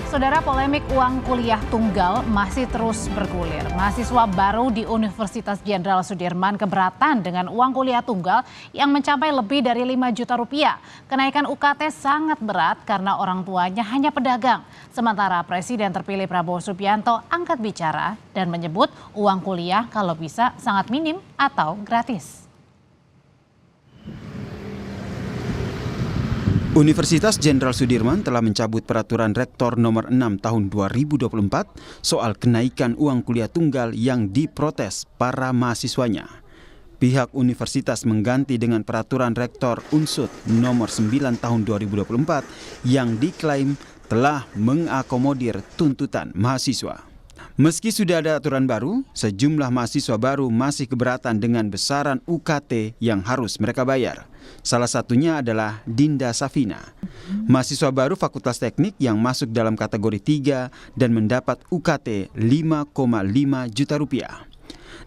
Saudara, polemik uang kuliah tunggal masih terus bergulir. Mahasiswa baru di Universitas Jenderal Sudirman keberatan dengan uang kuliah tunggal yang mencapai lebih dari 5 juta rupiah. Kenaikan UKT sangat berat karena orang tuanya hanya pedagang. Sementara Presiden terpilih Prabowo Subianto angkat bicara dan menyebut uang kuliah kalau bisa sangat minim atau gratis. Universitas Jenderal Sudirman telah mencabut peraturan Rektor nomor 6 tahun 2024 soal kenaikan uang kuliah tunggal yang diprotes para mahasiswanya. Pihak universitas mengganti dengan peraturan Rektor Unsut nomor 9 tahun 2024 yang diklaim telah mengakomodir tuntutan mahasiswa. Meski sudah ada aturan baru, sejumlah mahasiswa baru masih keberatan dengan besaran UKT yang harus mereka bayar. Salah satunya adalah Dinda Safina, mahasiswa baru Fakultas Teknik yang masuk dalam kategori 3 dan mendapat UKT 5,5 juta rupiah.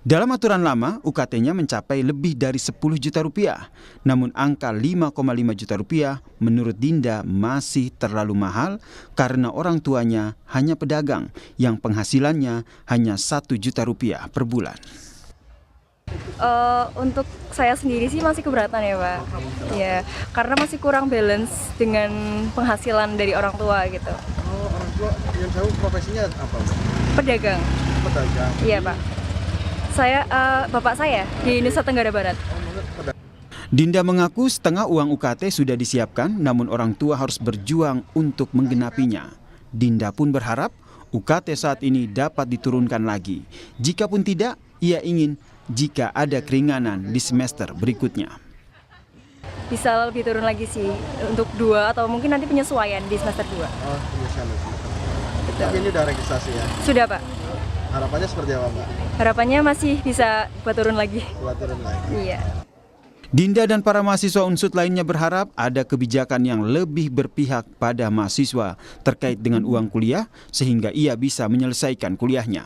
Dalam aturan lama, UKT-nya mencapai lebih dari 10 juta rupiah. Namun angka 5,5 juta rupiah menurut Dinda masih terlalu mahal karena orang tuanya hanya pedagang yang penghasilannya hanya 1 juta rupiah per bulan. Untuk saya sendiri sih masih keberatan ya Pak. Ya, karena masih kurang balance dengan penghasilan dari orang tua gitu. Oh, orang tua yang tahu profesinya apa? Pedagang. Pedagang. Iya Pak. Saya, bapak saya di Nusa Tenggara Barat. Dinda mengaku setengah uang UKT sudah disiapkan, namun orang tua harus berjuang untuk menggenapinya. Dinda pun berharap UKT saat ini dapat diturunkan lagi. Jikapun tidak, ia ingin jika ada keringanan di semester berikutnya. Bisa lebih turun lagi sih untuk 2 atau mungkin nanti penyesuaian di semester 2. Oh, penyesuaian. Betul. Tapi ini udah registrasi ya? Sudah Pak. Harapannya seperti apa Mbak? Harapannya masih bisa buat turun lagi. Buat turun lagi? Iya. Dinda dan para mahasiswa Unsut lainnya berharap ada kebijakan yang lebih berpihak pada mahasiswa terkait dengan uang kuliah sehingga ia bisa menyelesaikan kuliahnya.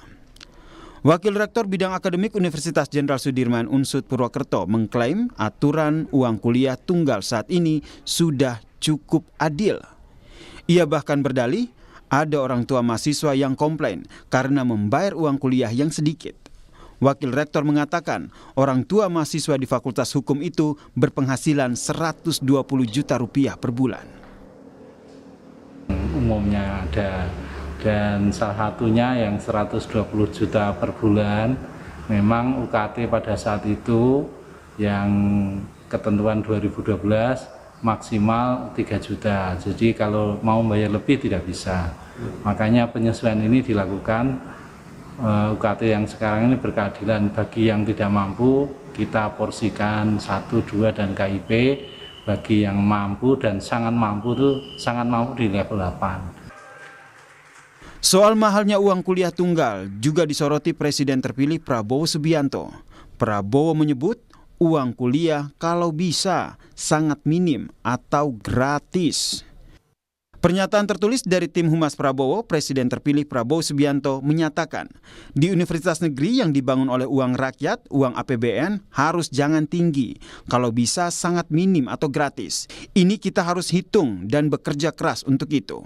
Wakil Rektor Bidang Akademik Universitas Jenderal Sudirman Unsut Purwokerto mengklaim aturan uang kuliah tunggal saat ini sudah cukup adil. Ia bahkan berdalih ada orang tua mahasiswa yang komplain karena membayar uang kuliah yang sedikit. Wakil Rektor mengatakan orang tua mahasiswa di Fakultas Hukum itu berpenghasilan 120 juta rupiah per bulan. Umumnya ada, dan salah satunya yang 120 juta per bulan. Memang UKT pada saat itu yang ketentuan 2012 maksimal 3 juta. Jadi kalau mau bayar lebih tidak bisa. Makanya penyesuaian ini dilakukan. UKT yang sekarang ini berkeadilan. Bagi yang tidak mampu kita porsikan 1, 2 dan KIP. Bagi yang mampu dan sangat mampu itu sangat mampu di level 8. Soal mahalnya uang kuliah tunggal juga disoroti Presiden terpilih Prabowo Subianto. Prabowo menyebut uang kuliah kalau bisa sangat minim atau gratis. Pernyataan tertulis dari tim Humas Prabowo, Presiden terpilih Prabowo Subianto menyatakan di universitas negeri yang dibangun oleh uang rakyat, uang APBN harus jangan tinggi, kalau bisa sangat minim atau gratis. Ini kita harus hitung dan bekerja keras untuk itu.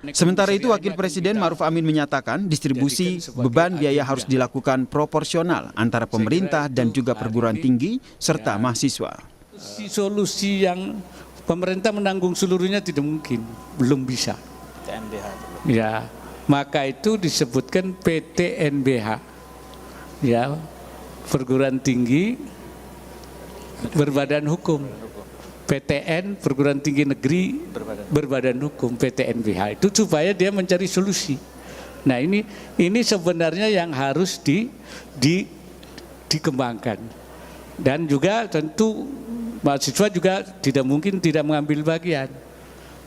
Sementara itu, Wakil Presiden Ma'ruf Amin menyatakan distribusi beban biaya harus dilakukan proporsional antara pemerintah dan juga perguruan tinggi serta mahasiswa. Solusi yang pemerintah menanggung seluruhnya tidak mungkin, belum bisa. Ya, maka itu disebutkan PTNBH. Ya, perguruan tinggi berbadan hukum. PTN, perguruan tinggi negeri berbadan hukum, PTNBH itu supaya dia mencari solusi. Nah ini sebenarnya yang harus dikembangkan, dan juga tentu mahasiswa juga tidak mungkin tidak mengambil bagian,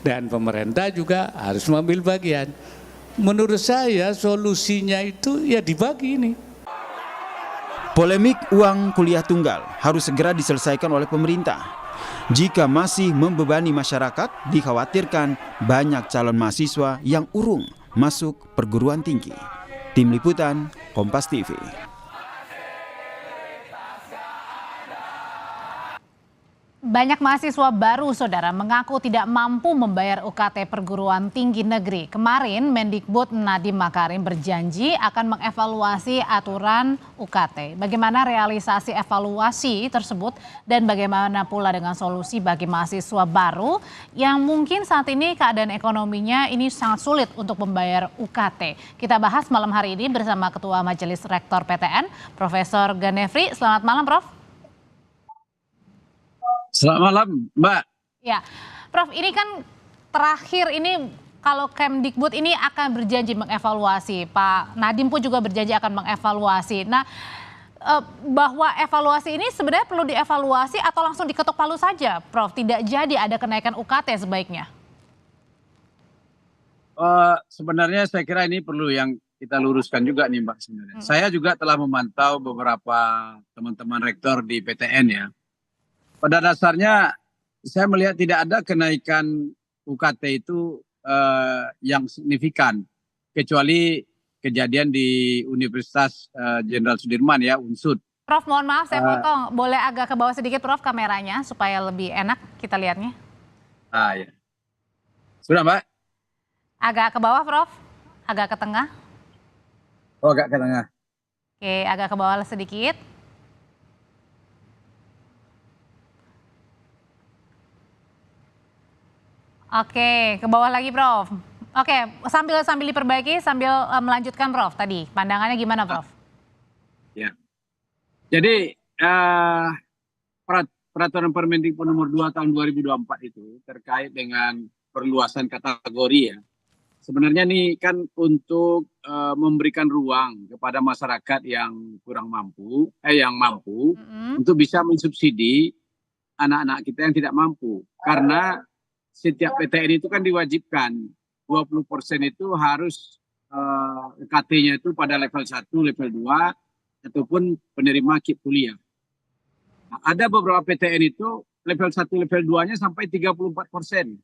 dan pemerintah juga harus mengambil bagian. Menurut saya solusinya itu ya dibagi ini. Polemik uang kuliah tunggal harus segera diselesaikan oleh pemerintah. Jika masih membebani masyarakat, dikhawatirkan banyak calon mahasiswa yang urung masuk perguruan tinggi. Tim Liputan, Kompas TV. Banyak mahasiswa baru, saudara, mengaku tidak mampu membayar UKT perguruan tinggi negeri. Kemarin, Mendikbud Nadiem Makarim berjanji akan mengevaluasi aturan UKT. Bagaimana realisasi evaluasi tersebut dan bagaimana pula dengan solusi bagi mahasiswa baru yang mungkin saat ini keadaan ekonominya ini sangat sulit untuk membayar UKT. Kita bahas malam hari ini bersama Ketua Majelis Rektor PTN, Profesor Ganefri. Selamat malam, Prof. Selamat malam, Mbak. Ya, Prof, ini kan terakhir ini kalau Kemdikbud ini akan berjanji mengevaluasi, Pak Nadiem pun juga berjanji akan mengevaluasi. Nah, bahwa evaluasi ini sebenarnya perlu dievaluasi atau langsung diketok palu saja, Prof? Tidak jadi ada kenaikan UKT sebaiknya. Sebenarnya saya kira ini perlu yang kita luruskan juga nih, Mbak. Sebenarnya saya juga telah memantau beberapa teman-teman rektor di PTN ya. Pada dasarnya saya melihat tidak ada kenaikan UKT itu yang signifikan kecuali kejadian di Universitas Jenderal Sudirman ya, UNSUD. Prof, mohon maaf saya potong, boleh agak ke bawah sedikit, Prof, kameranya supaya lebih enak kita lihatnya. Ya. Sudah, Mbak? Agak ke bawah, Prof, agak ke tengah. Oh, agak ke tengah. Oke, agak ke bawah sedikit. Oke, ke bawah lagi, Prof. Oke, sambil diperbaiki, sambil melanjutkan, Prof. Tadi pandangannya gimana, Prof? Ya. Jadi peraturan Permendikbud nomor 2 tahun 2024 itu terkait dengan perluasan kategori ya. Sebenarnya ini kan untuk memberikan ruang kepada masyarakat yang kurang mampu, yang mampu untuk bisa mensubsidi anak-anak kita yang tidak mampu. Karena setiap PTN itu kan diwajibkan 20% itu harus UKT-nya itu pada level 1, level 2 ataupun penerima KIP kuliah. Nah, ada beberapa PTN itu level 1, level 2-nya sampai 34%.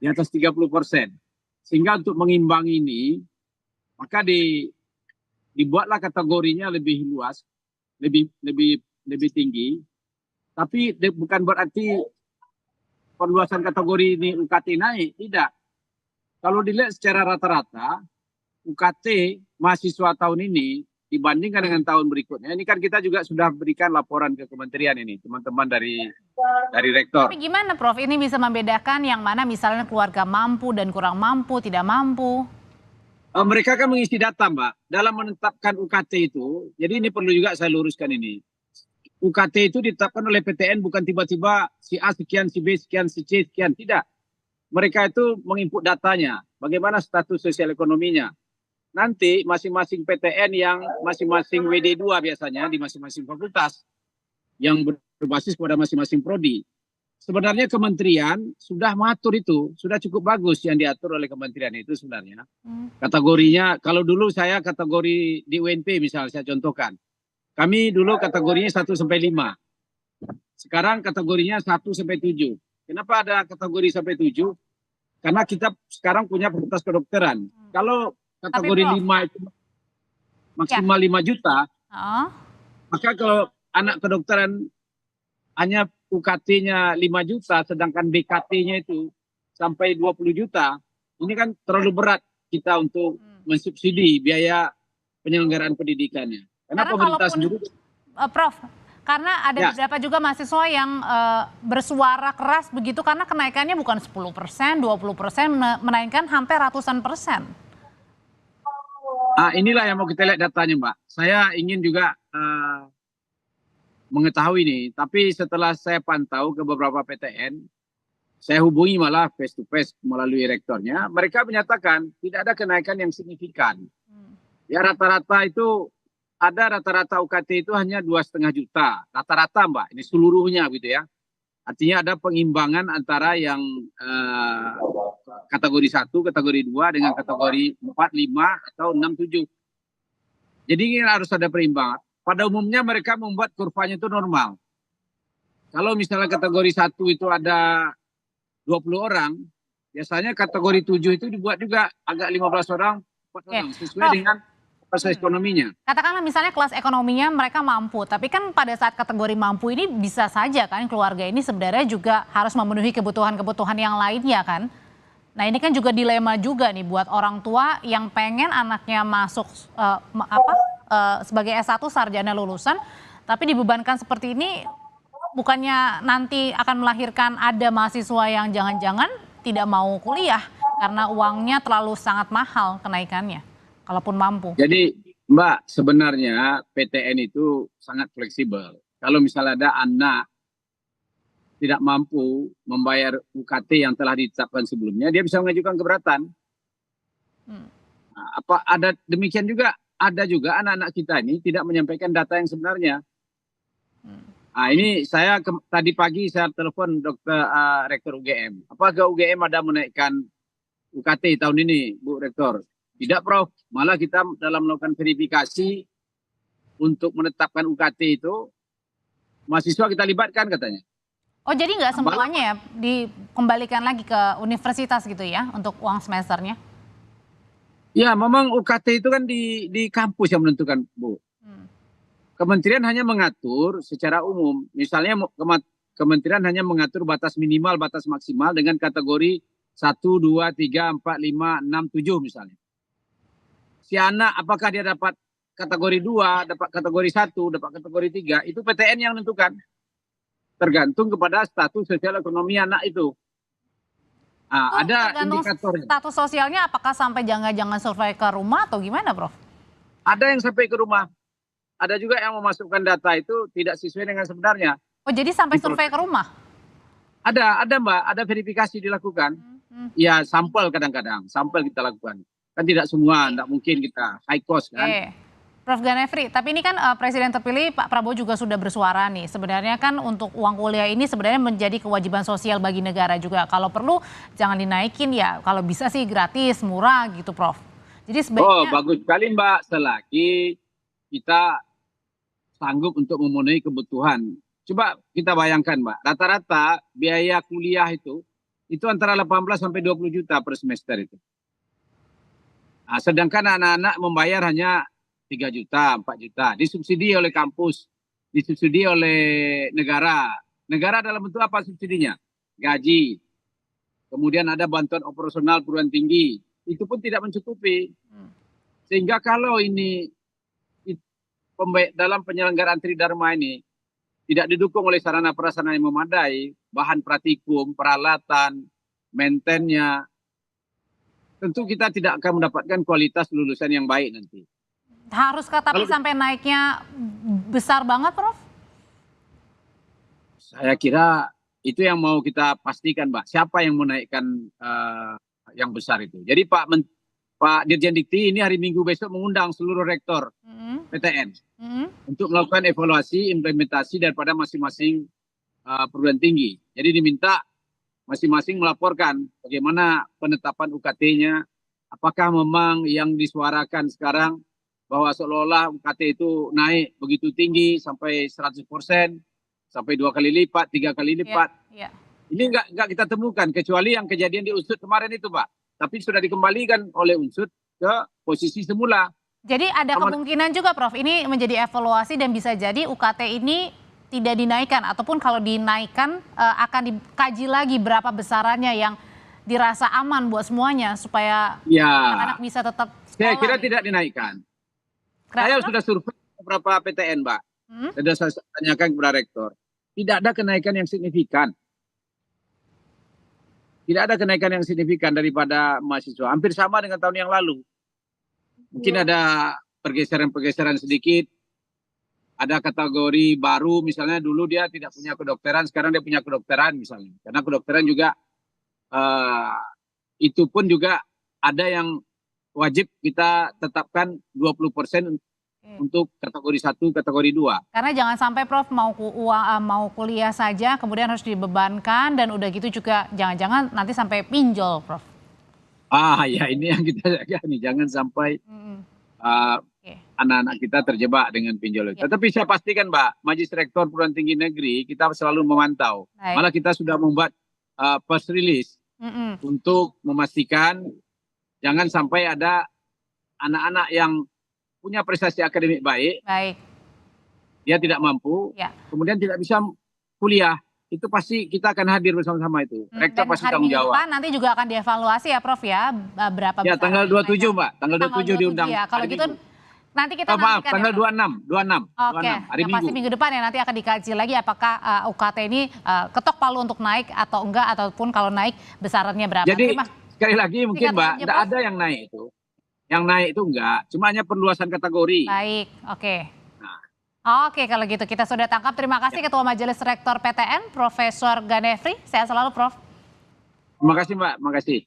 Di atas 30%. Sehingga untuk mengimbangi ini maka dibuatlah kategorinya lebih luas, lebih tinggi. Tapi bukan berarti perluasan kategori ini UKT naik, tidak. Kalau dilihat secara rata-rata, UKT mahasiswa tahun ini dibandingkan dengan tahun berikutnya, ini kan kita juga sudah berikan laporan ke kementerian ini, teman-teman dari rektor. Tapi gimana, Prof? Ini bisa membedakan yang mana misalnya keluarga mampu dan kurang mampu, tidak mampu? Mereka kan mengisi data, Mbak, dalam menetapkan UKT itu. Jadi ini perlu juga saya luruskan ini. UKT itu ditetapkan oleh PTN bukan tiba-tiba si A sekian, si B sekian, si C sekian. Tidak. Mereka itu menginput datanya. Bagaimana status sosial ekonominya. Nanti masing-masing PTN yang masing-masing WD2 biasanya di masing-masing fakultas. Yang berbasis pada masing-masing prodi. Sebenarnya kementerian sudah mengatur itu. Sudah cukup bagus yang diatur oleh kementerian itu sebenarnya. Kategorinya, kalau dulu saya kategori di UNP misalnya saya contohkan. Kami dulu kategorinya 1 sampai 5. Sekarang kategorinya 1 sampai 7. Kenapa ada kategori sampai 7? Karena kita sekarang punya fakultas kedokteran. Kalau kategori 5 itu maksimal 5 juta, maka kalau anak kedokteran hanya UKT-nya 5 juta, sedangkan BKT-nya itu sampai 20 juta, ini kan terlalu berat kita untuk mensubsidi biaya penyelenggaraan pendidikannya. Karena pemerintah sendiri, Prof, karena ada beberapa juga mahasiswa yang bersuara keras begitu karena kenaikannya bukan 10%, 20%, menaikkan hampir ratusan persen. Inilah yang mau kita lihat datanya, Mbak. Saya ingin juga mengetahui ini, tapi setelah saya pantau ke beberapa PTN, saya hubungi malah face to face melalui rektornya, mereka menyatakan tidak ada kenaikan yang signifikan. Ya rata-rata itu ada rata-rata UKT itu hanya 2,5 juta. Rata-rata, Mbak, ini seluruhnya gitu ya. Artinya ada pengimbangan antara yang kategori 1, kategori 2 dengan kategori 4, 5 atau 6, 7. Jadi ini harus ada perimbangan. Pada umumnya mereka membuat kurvanya itu normal. Kalau misalnya kategori 1 itu ada 20 orang, biasanya kategori 7 itu dibuat juga agak 15 orang, 4 orang. Sesuai dengan kelas ekonominya. Katakanlah misalnya kelas ekonominya mereka mampu, tapi kan pada saat kategori mampu ini bisa saja kan keluarga ini sebenarnya juga harus memenuhi kebutuhan-kebutuhan yang lainnya kan. Nah ini kan juga dilema juga nih buat orang tua yang pengen anaknya masuk sebagai S1 sarjana lulusan, tapi dibebankan seperti ini bukannya nanti akan melahirkan ada mahasiswa yang jangan-jangan tidak mau kuliah karena uangnya terlalu sangat mahal kenaikannya, kalaupun mampu. Jadi Mbak, sebenarnya PTN itu sangat fleksibel. Kalau misalnya ada anak tidak mampu membayar UKT yang telah ditetapkan sebelumnya, dia bisa mengajukan keberatan. Nah, apa ada demikian juga, ada juga anak-anak kita ini tidak menyampaikan data yang sebenarnya. Nah, ini saya tadi pagi saya telepon Rektor UGM. Apakah UGM ada menaikkan UKT tahun ini, Bu Rektor? Tidak, Prof. Malah kita dalam melakukan verifikasi untuk menetapkan UKT itu, mahasiswa kita libatkan katanya. Oh jadi nggak semuanya ya dikembalikan lagi ke universitas gitu ya untuk uang semesternya? Ya memang UKT itu kan di kampus yang menentukan, Bu. Kementerian hanya mengatur secara umum. Misalnya kementerian hanya mengatur batas minimal, batas maksimal dengan kategori 1, 2, 3, 4, 5, 6, 7 misalnya. Si anak apakah dia dapat kategori 2, dapat kategori 1, dapat kategori 3, itu PTN yang menentukan. Tergantung kepada status sosial ekonomi anak itu. Nah, ada indikatornya. Status sosialnya apakah sampai jangan-jangan survei ke rumah atau gimana, Prof? Ada yang sampai ke rumah. Ada juga yang memasukkan data itu tidak sesuai dengan sebenarnya. Oh jadi sampai survei ke rumah? Ada Mbak, ada verifikasi dilakukan. Ya sampel kadang-kadang, sampel kita lakukan. Kan tidak semua, tidak mungkin kita high cost kan. Prof Ganefri, tapi ini kan Presiden terpilih Pak Prabowo juga sudah bersuara nih. Sebenarnya kan untuk uang kuliah ini sebenarnya menjadi kewajiban sosial bagi negara juga. Kalau perlu jangan dinaikin ya, kalau bisa sih gratis, murah gitu Prof. Jadi sebaiknya... Oh bagus sekali Mbak, selagi kita sanggup untuk memenuhi kebutuhan. Coba kita bayangkan Mbak, rata-rata biaya kuliah itu antara 18 sampai 20 juta per semester itu. Nah, sedangkan anak-anak membayar hanya 3 juta, 4 juta, disubsidi oleh kampus, disubsidi oleh negara. Negara dalam bentuk apa subsidinya? Gaji. Kemudian ada bantuan operasional perguruan tinggi. Itu pun tidak mencukupi. Sehingga kalau ini dalam penyelenggaraan Tridharma ini tidak didukung oleh sarana prasarana yang memadai, bahan praktikum, peralatan, maintenance-nya, tentu kita tidak akan mendapatkan kualitas lulusan yang baik nanti. Haruskah tapi sampai naiknya besar banget, Prof? Saya kira itu yang mau kita pastikan, Mbak. Siapa yang menaikkan yang besar itu? Jadi Pak Dirjen Dikti ini hari Minggu besok mengundang seluruh rektor PTN untuk melakukan evaluasi implementasi daripada masing-masing perguruan tinggi. Jadi diminta masing-masing melaporkan bagaimana penetapan UKT-nya, apakah memang yang disuarakan sekarang bahwa seolah-olah UKT itu naik begitu tinggi sampai 100%, sampai 2 kali lipat, 3 kali lipat. Ini enggak kita temukan, kecuali yang kejadian di Unsud kemarin itu, Pak. Tapi sudah dikembalikan oleh Unsud ke posisi semula. Jadi ada kemungkinan juga, Prof, ini menjadi evaluasi dan bisa jadi UKT ini tidak dinaikkan, ataupun kalau dinaikkan akan dikaji lagi berapa besarannya yang dirasa aman buat semuanya, supaya anak-anak bisa tetap sekolah. Saya kira tidak dinaikkan. Saya sudah survei beberapa PTN, Mbak. Sudah saya tanyakan kepada rektor. Tidak ada kenaikan yang signifikan. Tidak ada kenaikan yang signifikan daripada mahasiswa. Hampir sama dengan tahun yang lalu. Mungkin ada pergeseran-pergeseran sedikit. Ada kategori baru, misalnya dulu dia tidak punya kedokteran, sekarang dia punya kedokteran misalnya. Karena kedokteran juga, itu pun juga ada yang wajib kita tetapkan 20% untuk kategori 1, kategori 2. Karena jangan sampai Prof mau kuliah saja kemudian harus dibebankan, dan udah gitu juga jangan-jangan nanti sampai pinjol, Prof. Ya ini yang kita jaga nih, jangan sampai anak-anak kita terjebak dengan pinjol. Tetapi saya pastikan Mbak, Majelis Rektor Perguruan Tinggi Negeri kita selalu memantau. Malah kita sudah membuat press release untuk memastikan jangan sampai ada anak-anak yang punya prestasi akademik baik, Baik, dia tidak mampu, ya. kemudian tidak bisa kuliah, itu pasti kita akan hadir bersama-sama itu. Rektor Dan pasti hari tanggung Minggu jawab. depan nanti juga akan dievaluasi ya Prof ya, berapa Ya, besar tanggal 27 Mbak, tanggal 27 diundang. ya. Kalau hari gitu Minggu. nanti kita Maaf, nantikan tanggal ya, Prof. 26, Oke, hari yang Minggu. pasti minggu depan ya nanti akan dikaji lagi apakah UKT ini ketok palu untuk naik atau enggak, ataupun kalau naik besarannya berapa. Jadi Terima- sekali lagi mungkin Singkat Mbak, saja, tidak Prof. ada yang naik itu. Yang naik itu enggak, cuma hanya perluasan kategori. Baik, oke. Nah. Oke, kalau gitu kita sudah tangkap. Terima kasih Ketua Majelis Rektor PTN, Profesor Ganefri. Sehat selalu, Prof. Terima kasih Mbak, terima kasih.